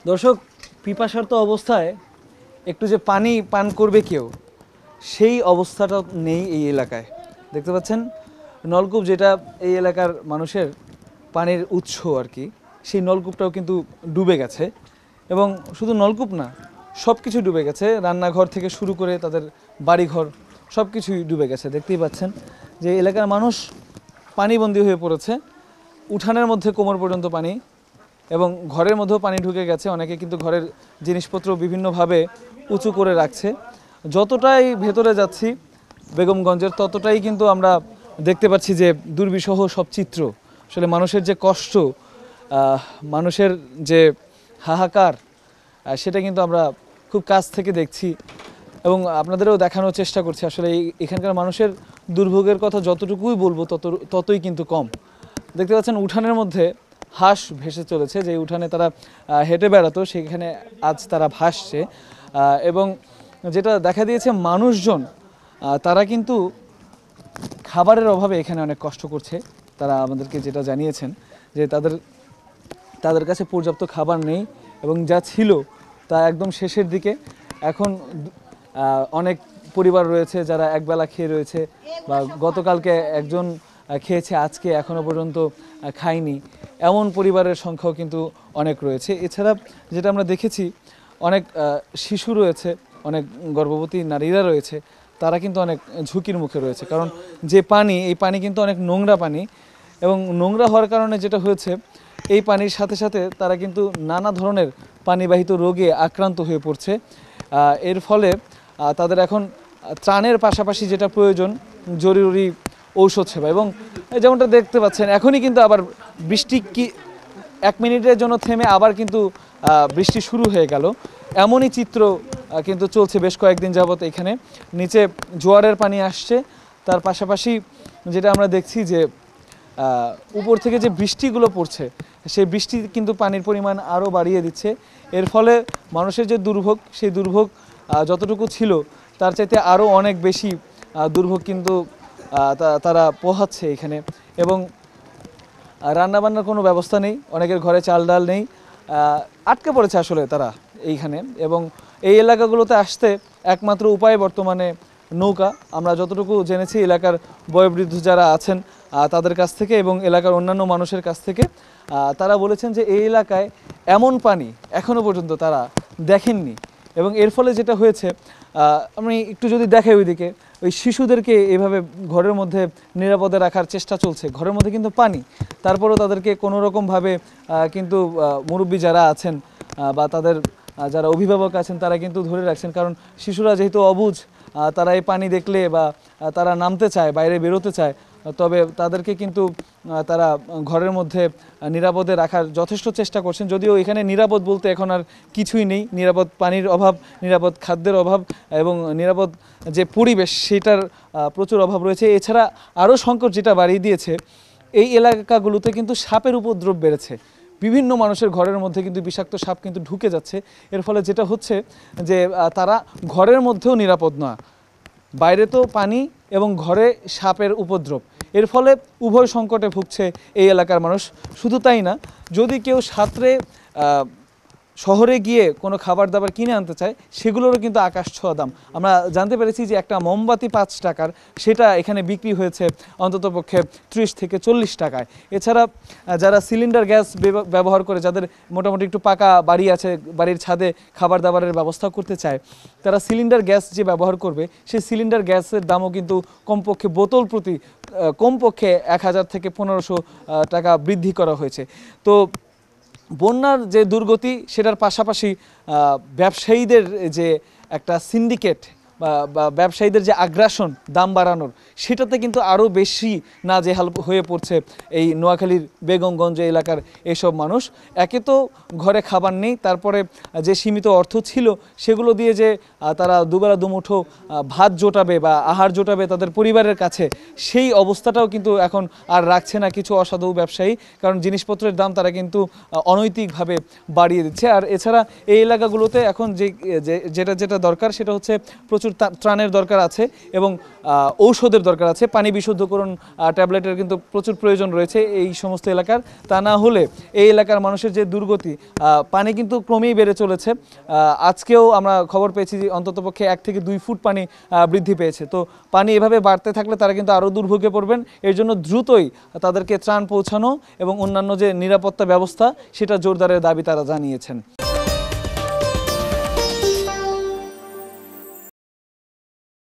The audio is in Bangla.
দর্শক, পিপাসার্ত অবস্থায় একটু যে পানি পান করবে কেউ, সেই অবস্থাটা নেই এই এলাকায়। দেখতে পাচ্ছেন নলকূপ, যেটা এই এলাকার মানুষের পানির উৎস আর কি, সেই নলকূপটাও কিন্তু ডুবে গেছে। এবং শুধু নলকূপ না, সব কিছু ডুবে গেছে। রান্নাঘর থেকে শুরু করে তাদের বাড়িঘর সব কিছুই ডুবে গেছে। দেখতেই পাচ্ছেন যে এলাকার মানুষ পানিবন্দী হয়ে পড়েছে। উঠানের মধ্যে কোমর পর্যন্ত পানি, এবং ঘরের মধ্যেও পানি ঢুকে গেছে। অনেকে কিন্তু ঘরের জিনিসপত্র বিভিন্নভাবে উঁচু করে রাখছে। যতটাই ভেতরে যাচ্ছি বেগমগঞ্জের, ততটাই কিন্তু আমরা দেখতে পাচ্ছি যে দুর্বিষহ সব চিত্র। আসলে মানুষের যে কষ্ট, মানুষের যে হাহাকার, সেটা কিন্তু আমরা খুব কাছ থেকে দেখছি এবং আপনাদেরও দেখানোর চেষ্টা করছি। আসলে এখানকার মানুষের দুর্ভোগের কথা যতটুকুই বলবো ততই কিন্তু কম। দেখতে পাচ্ছেন উঠানের মধ্যে হাঁস ভেসে চলেছে। যে উঠানে তারা হেঁটে বেড়াতো, সেখানে আজ তারা ভাসছে। এবং যেটা দেখা দিয়েছে, মানুষজন তারা কিন্তু খাবারের অভাবে এখানে অনেক কষ্ট করছে। তারা আমাদেরকে যেটা জানিয়েছেন যে তাদের কাছে পর্যাপ্ত খাবার নেই, এবং যা ছিল তা একদম শেষের দিকে। এখন অনেক পরিবার রয়েছে যারা একবেলা খেয়ে রয়েছে, বা গতকালকে একজন খেয়েছে, আজকে এখনও পর্যন্ত খায়নি, এমন পরিবারের সংখ্যাও কিন্তু অনেক রয়েছে। এছাড়া যেটা আমরা দেখেছি, অনেক শিশু রয়েছে, অনেক গর্ভবতী নারীরা রয়েছে, তারা কিন্তু অনেক ঝুঁকির মুখে রয়েছে। কারণ যে পানি, এই পানি কিন্তু অনেক নোংরা পানি, এবং নোংরা হওয়ার কারণে যেটা হয়েছে, এই পানির সাথে সাথে তারা কিন্তু নানা ধরনের পানিবাহিত রোগে আক্রান্ত হয়ে পড়ছে। এর ফলে তাদের এখন ত্রাণের পাশাপাশি যেটা প্রয়োজন, জরুরি ঔষধ সেবা। এবং যেমনটা দেখতে পাচ্ছেন, এখনই কিন্তু আবার বৃষ্টি কি 1 মিনিটের জন্য থেমে আবার কিন্তু বৃষ্টি শুরু হয়ে গেল। এমনই চিত্র কিন্তু চলছে বেশ কয়েকদিন যাবত। এখানে নিচে জোয়ারের পানি আসছে, তার পাশাপাশি যেটা আমরা দেখছি যে উপর থেকে যে বৃষ্টিগুলো পড়ছে, সেই বৃষ্টি কিন্তু পানির পরিমাণ আরও বাড়িয়ে দিচ্ছে। এর ফলে মানুষের যে দুর্ভোগ, সেই দুর্ভোগ যতটুকু ছিল তার চাইতে আরও অনেক বেশি দুর্ভোগ কিন্তু তারা পোহাচ্ছে এখানে। এবং রান্নাবান্নার কোনো ব্যবস্থা নেই, অনেকের ঘরে চাল ডাল নেই, আটকে পড়েছে আসলে তারা এইখানে। এবং এই এলাকাগুলোতে আসতে একমাত্র উপায় বর্তমানে নৌকা। আমরা যতটুকু জেনেছি এলাকার বয়োবৃদ্ধ যারা আছেন তাদের কাছ থেকে এবং এলাকার অন্যান্য মানুষের কাছ থেকে, তারা বলেছেন যে এই এলাকায় এমন পানি এখনও পর্যন্ত তারা দেখেননি। এবং এর ফলে যেটা হয়েছে, আমি একটু যদি দেখাই ওইদিকে, ওই শিশুদেরকে এভাবে ঘরের মধ্যে নিরাপদে রাখার চেষ্টা চলছে। ঘরের মধ্যে কিন্তু পানি, তারপরেও তাদেরকে কোনো রকমভাবে কিন্তু মুরব্বী যারা আছেন বা তাদের যারা অভিভাবক আছেন তারা কিন্তু ধরে রাখছেন। কারণ শিশুরা যেহেতু অবুঝ, তারা এই পানি দেখলে বা তারা নামতে চায়, বাইরে বেরোতে চায়, তবে তাদেরকে কিন্তু তারা ঘরের মধ্যে নিরাপদে রাখার যথেষ্ট চেষ্টা করছেন। যদিও এখানে নিরাপদ বলতে এখন আর কিছুই নেই। নিরাপদ পানির অভাব, নিরাপদ খাদ্যের অভাব এবং নিরাপদ যে পরিবেশ, সেটার প্রচুর অভাব রয়েছে। এছাড়া আরও সংকট যেটা বাড়িয়ে দিয়েছে, এই এলাকাগুলোতে কিন্তু সাপের উপদ্রব বেড়েছে। বিভিন্ন মানুষের ঘরের মধ্যে কিন্তু বিষাক্ত সাপ কিন্তু ঢুকে যাচ্ছে। এর ফলে যেটা হচ্ছে যে তারা ঘরের মধ্যেও নিরাপদ না, বাইরে তো পানি এবং ঘরে সাপের উপদ্রব। এর ফলে উভয় সংকটে ভুগছে এই এলাকার মানুষ। শুধু তাই না, যদি কেউ সাঁতরে শহরে গিয়ে কোনো খাবার দাবার কিনে আনতে চায়, সেগুলোরও কিন্তু আকাশ ছোঁয়া দাম। আমরা জানতে পেরেছি যে একটা মোমবাতি 5 টাকার, সেটা এখানে বিক্রি হয়েছে অন্ততপক্ষে 30 থেকে 40 টাকায়। এছাড়া যারা সিলিন্ডার গ্যাস ব্যবহার করে, যাদের মোটামুটি একটু পাকা বাড়ি আছে, বাড়ির ছাদে খাবার দাবারের ব্যবস্থা করতে চায়, তারা সিলিন্ডার গ্যাস যে ব্যবহার করবে, সেই সিলিন্ডার গ্যাসের দামও কিন্তু কমপক্ষে বোতল প্রতি কমপক্ষে 1000 থেকে 1500 টাকা বৃদ্ধি করা হয়েছে। তো বন্যার যে দুর্গতি, সেটার পাশাপাশি ব্যবসায়ীদের যে একটা সিন্ডিকেট বা ব্যবসায়ীদের যে আগ্রাসন দাম বাড়ানোর, সেটাতে কিন্তু আরও বেশি নাজেহাল হয়ে পড়ছে এই নোয়াখালীর বেগমগঞ্জ এলাকার এসব মানুষ। একে তো ঘরে খাবার নেই, তারপরে যে সীমিত অর্থ ছিল সেগুলো দিয়ে যে তারা দুবেলা দুমুঠো ভাত জোটাবে বা আহার জোটাবে তাদের পরিবারের কাছে, সেই অবস্থাটাও কিন্তু এখন আর রাখছে না কিছু অসাধু ব্যবসায়ী। কারণ জিনিসপত্রের দাম তারা কিন্তু অনৈতিকভাবে বাড়িয়ে দিচ্ছে। আর এছাড়া এই এলাকাগুলোতে এখন যেটা দরকার, সেটা হচ্ছে প্রচুর প্রচুর ত্রাণের দরকার আছে এবং ঔষধের দরকার আছে। পানি বিশুদ্ধকরণ ট্যাবলেটের কিন্তু প্রচুর প্রয়োজন রয়েছে এই সমস্ত এলাকার। তা না হলে এই এলাকার মানুষের যে দুর্গতি, পানি কিন্তু ক্রমেই বেড়ে চলেছে। আজকেও আমরা খবর পেয়েছি যে অন্ততপক্ষে 1 থেকে 2 ফুট পানি বৃদ্ধি পেয়েছে। তো পানি এভাবে বাড়তে থাকলে তারা কিন্তু আরও দুর্ভোগে পড়বেন। এর জন্য দ্রুতই তাদেরকে ত্রাণ পৌঁছানো এবং অন্যান্য যে নিরাপত্তা ব্যবস্থা সেটা জোরদারের দাবি তারা জানিয়েছেন।